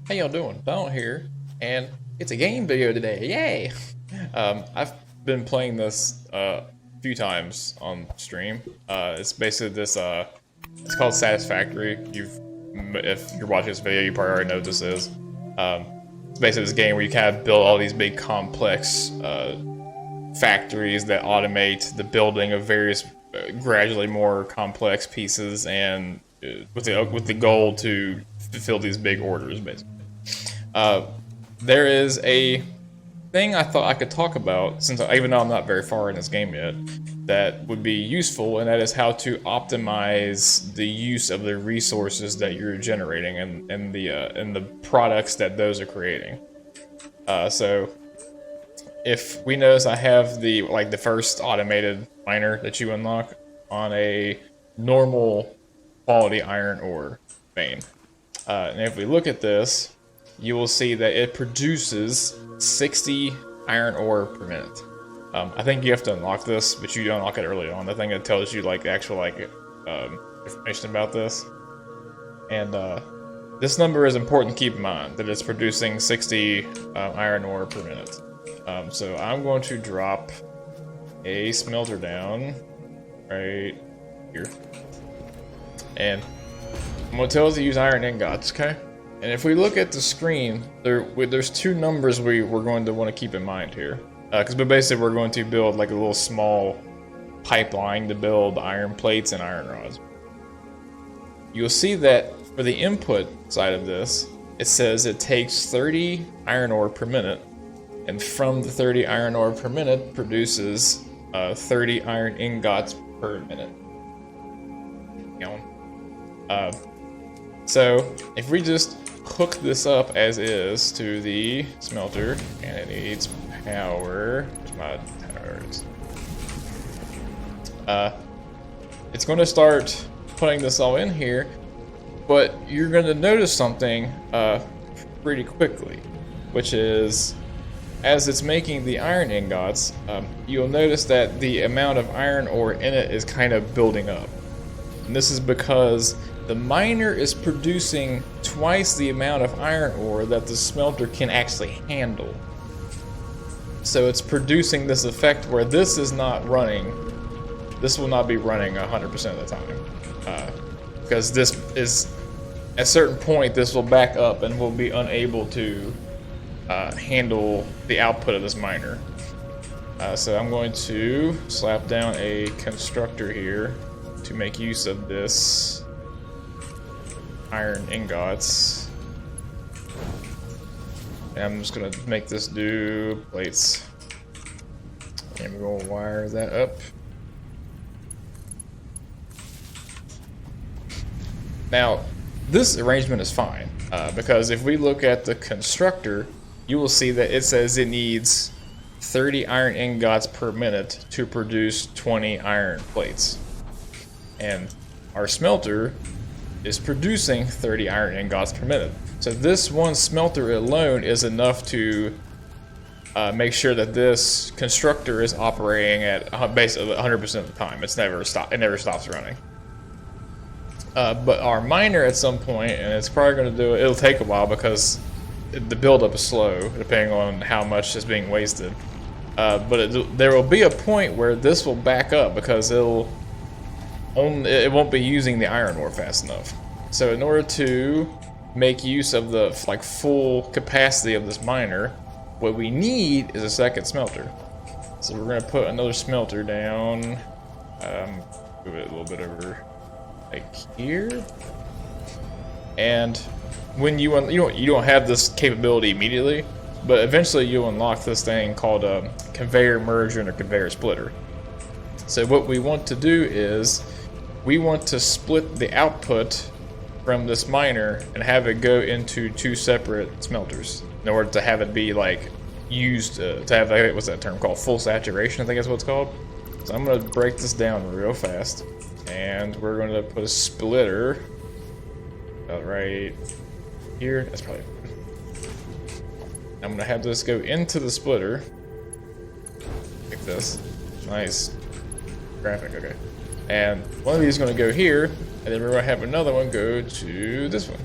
How y'all doing? Donald here, and it's a game video today. Yay! I've been playing this a few times on stream. It's basically this. It's called Satisfactory. If you're watching this video, you probably already know what this is. It's basically this game where you kind of build all these big complex factories that automate the building of various gradually more complex pieces, and with the goal to fulfill these big orders, basically. There is a thing I thought I could talk about, since even though I'm not very far in this game yet, that would be useful, and that is how to optimize the use of the resources that you're generating and the products that those are creating. So if we notice, I have the first automated miner that you unlock on a normal quality iron ore vein. And if we look at this, you will see that it produces 60 iron ore per minute. I think you have to unlock this, but you unlock it early on. I think it tells you the actual information about this. And this number is important to keep in mind, that it's producing 60 iron ore per minute. So I'm going to drop a smelter down right here. And I'm going to tell it to use iron ingots, okay? And if we look at the screen, there's two numbers we're going to want to keep in mind here. Because basically we're going to build like a little small pipeline to build iron plates and iron rods. You'll see that for the input side of this, it says it takes 30 iron ore per minute, and from the 30 iron ore per minute produces 30 iron ingots per minute. So if we just hook this up as is to the smelter, and it needs power. Where's my towers? It's going to start putting this all in here, but you're going to notice something pretty quickly, which is, as it's making the iron ingots, you'll notice that the amount of iron ore in it is kind of building up. And this is because the miner is producing twice the amount of iron ore that the smelter can actually handle. So it's producing this effect where this is not running. This will not be running 100% of the time. Because this is, at a certain point, this will back up and will be unable to handle the output of this miner. So I'm going to slap down a constructor here to make use of this iron ingots. And I'm just gonna make this do plates. And we're gonna wire that up. Now, this arrangement is fine, because if we look at the constructor, you will see that it says it needs 30 iron ingots per minute to produce 20 iron plates. And our smelter is producing 30 iron ingots per minute. So this one smelter alone is enough to make sure that this constructor is operating at basically 100% of the time. It never stops running. But our miner at some point, and it's probably going to do it, it'll take a while because the buildup is slow, depending on how much is being wasted. But there will be a point where this will back up because it won't be using the iron ore fast enough. So in order to make use of the full capacity of this miner, what we need is a second smelter. So we're going to put another smelter down. Move it a little bit over here. And when you don't have this capability immediately, but eventually you'll unlock this thing called a conveyor merger and a conveyor splitter. So what we want to do is we want to split the output from this miner and have it go into two separate smelters in order to have it be used to have what's that term called? Full saturation, I think that's what it's called. So I'm going to break this down real fast, and we're going to put a splitter right here. That's probably. I'm going to have this go into the splitter like this. Nice graphic. Okay. And one of these is going to go here, and then we're going to have another one go to this one.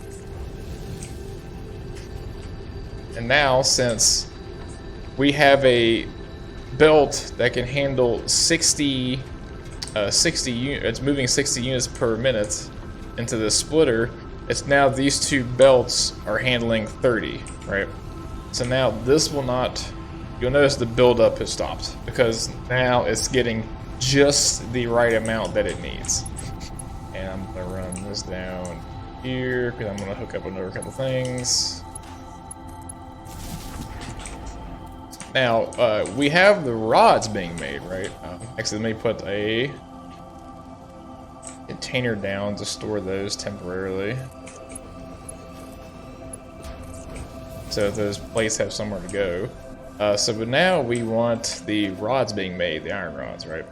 And now, since we have a belt that can handle 60 units, it's moving 60 units per minute into the splitter, it's now these two belts are handling 30, right? So now this will not, you'll notice the buildup has stopped because now it's getting just the right amount that it needs. And I'm gonna run this down here because I'm gonna hook up another couple things. Now, we have the rods being made, right? Actually, let me put a container down to store those temporarily. So those plates have somewhere to go. But now we want the rods being made, the iron rods, right?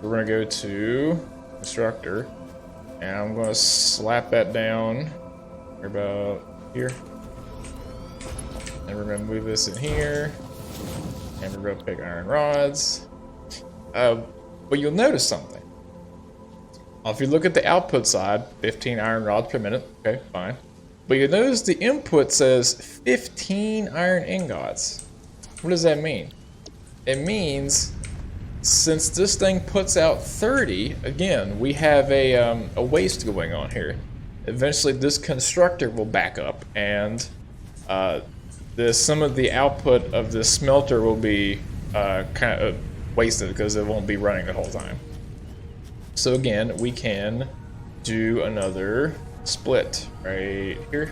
We're gonna go to constructor, and I'm gonna slap that down about here. And we're gonna move this in here. And we're gonna pick iron rods. But you'll notice something. If you look at the output side, 15 iron rods per minute. Okay, fine. But you'll notice the input says 15 iron ingots. What does that mean? It means since this thing puts out 30, again, we have a waste going on here. Eventually, this constructor will back up, and some of the output of the smelter will be kind of wasted because it won't be running the whole time. So again, we can do another split right here.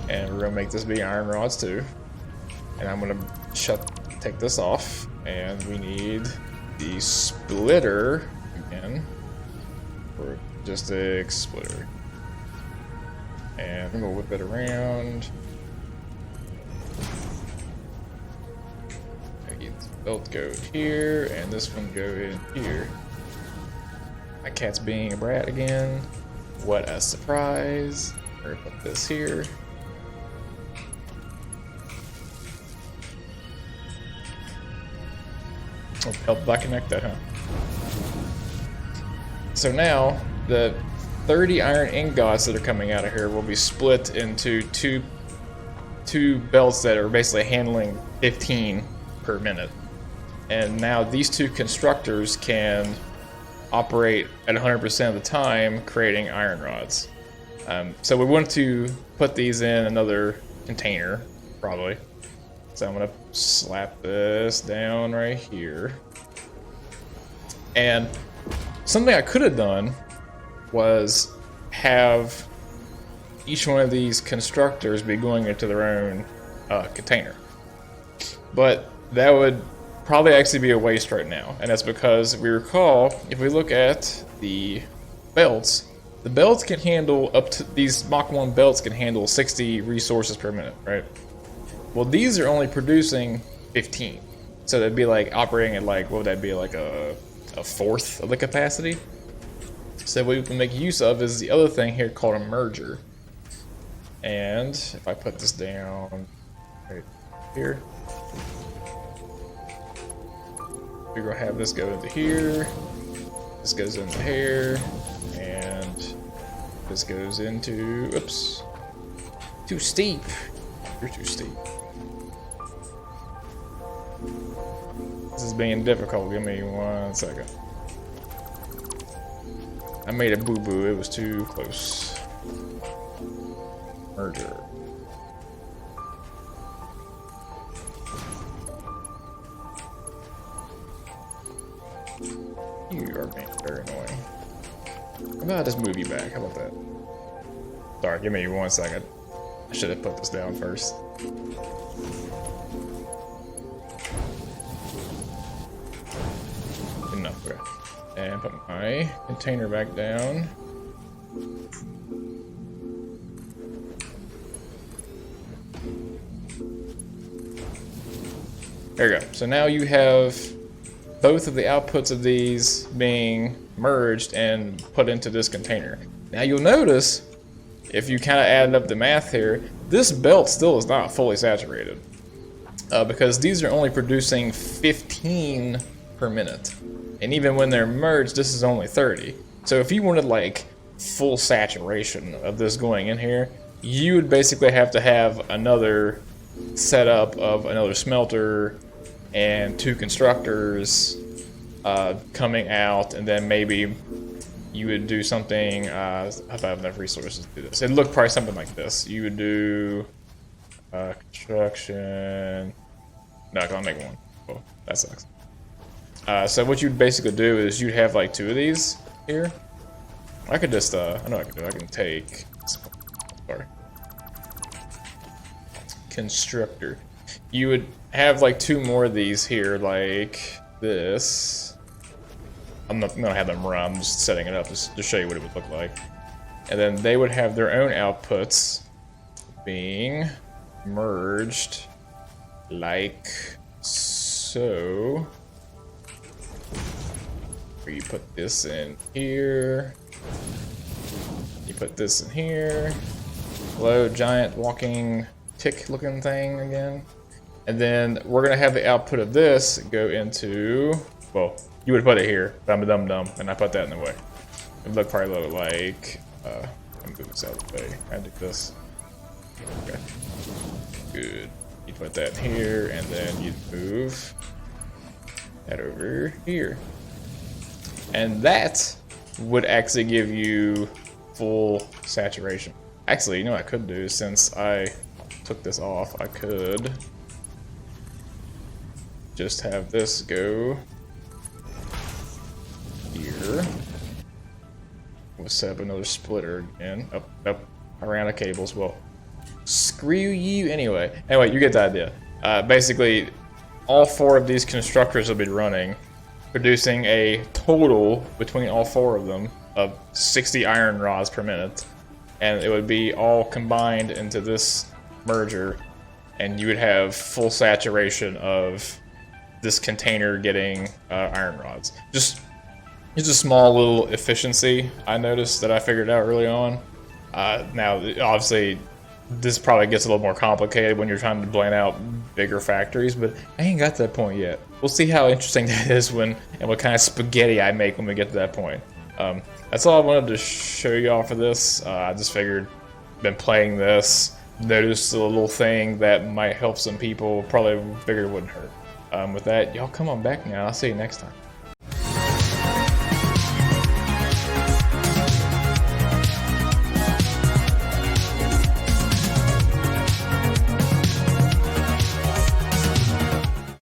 And we're gonna make this be iron rods too. And I'm gonna take this off, and we need the splitter again for just a splitter. And I'm gonna whip it around. This belt go here, and this one go in here. My cat's being a brat again. What a surprise. We're gonna put this here. Oh, help if I connect that, huh? So now, the 30 iron ingots that are coming out of here will be split into two belts that are basically handling 15 per minute. And now these two constructors can operate at 100% of the time, creating iron rods. So we want to put these in another container, probably. So I'm gonna slap this down right here. And something I could have done was have each one of these constructors be going into their own container. But that would probably actually be a waste right now. And that's because we recall, if we look at the belts can handle up to, these Mach 1 belts can handle 60 resources per minute, right? Well, these are only producing 15. So that'd be like operating at like, what would that be, like a fourth of the capacity? So what we can make use of is the other thing here called a merger. And if I put this down right here, we're gonna have this go into here, this goes into here, and this goes into, oops, too steep. You're too steep. This is being difficult. Give me 1 second. I made a boo-boo. It was too close. Merger. You are being very annoying. How about I just move you back? How about that? Sorry, give me 1 second. I should have put this down first. Enough, okay. And put my container back down. There you go. So now you have both of the outputs of these being merged and put into this container. Now you'll notice, if you kind of added up the math here, this belt still is not fully saturated. Because these are only producing 15 per minute. And even when they're merged, this is only 30. So if you wanted like full saturation of this going in here, you would basically have to have another setup of another smelter and 2 constructors coming out, and then maybe you would do something. If I have enough resources to do this, it'd look probably something like this. You would do construction. No, I can't make one. Well, that sucks. So what you'd basically do is you'd have like 2 of these here. I could just, I know what I can do. I can take, sorry, constructor. You would have like 2 more of these here, like this. I'm not gonna have them run. I'm just setting it up just to show you what it would look like. And then they would have their own outputs being merged like so. Where you put this in here. You put this in here. Hello, giant walking tick looking thing again. And then we're gonna have the output of this go into, well, you would put it here, but I'm a dum-dum, and I put that in the way. It would look probably like, let me move this out of the way. I do this. Okay. Good. You put that in here, and then you'd move that over here. And that would actually give you full saturation. Actually, you know what I could do, since I took this off, I could just have this go here. We'll set up another splitter again. Up around the cables. Well, screw you anyway. Anyway, you get the idea. Basically, all 4 of these constructors will be running, producing a total between all 4 of them of 60 iron rods per minute, and it would be all combined into this merger, and you would have full saturation of this container getting iron rods. Just it's a small little efficiency I noticed that I figured out early on. Now, obviously, this probably gets a little more complicated when you're trying to plan out bigger factories, but I ain't got to that point yet. We'll see how interesting that is when, and what kind of spaghetti I make when we get to that point. That's all I wanted to show you all for this. I just figured, been playing this, noticed a little thing that might help some people, probably figured it wouldn't hurt. With that, y'all come on back now. I'll see you next time.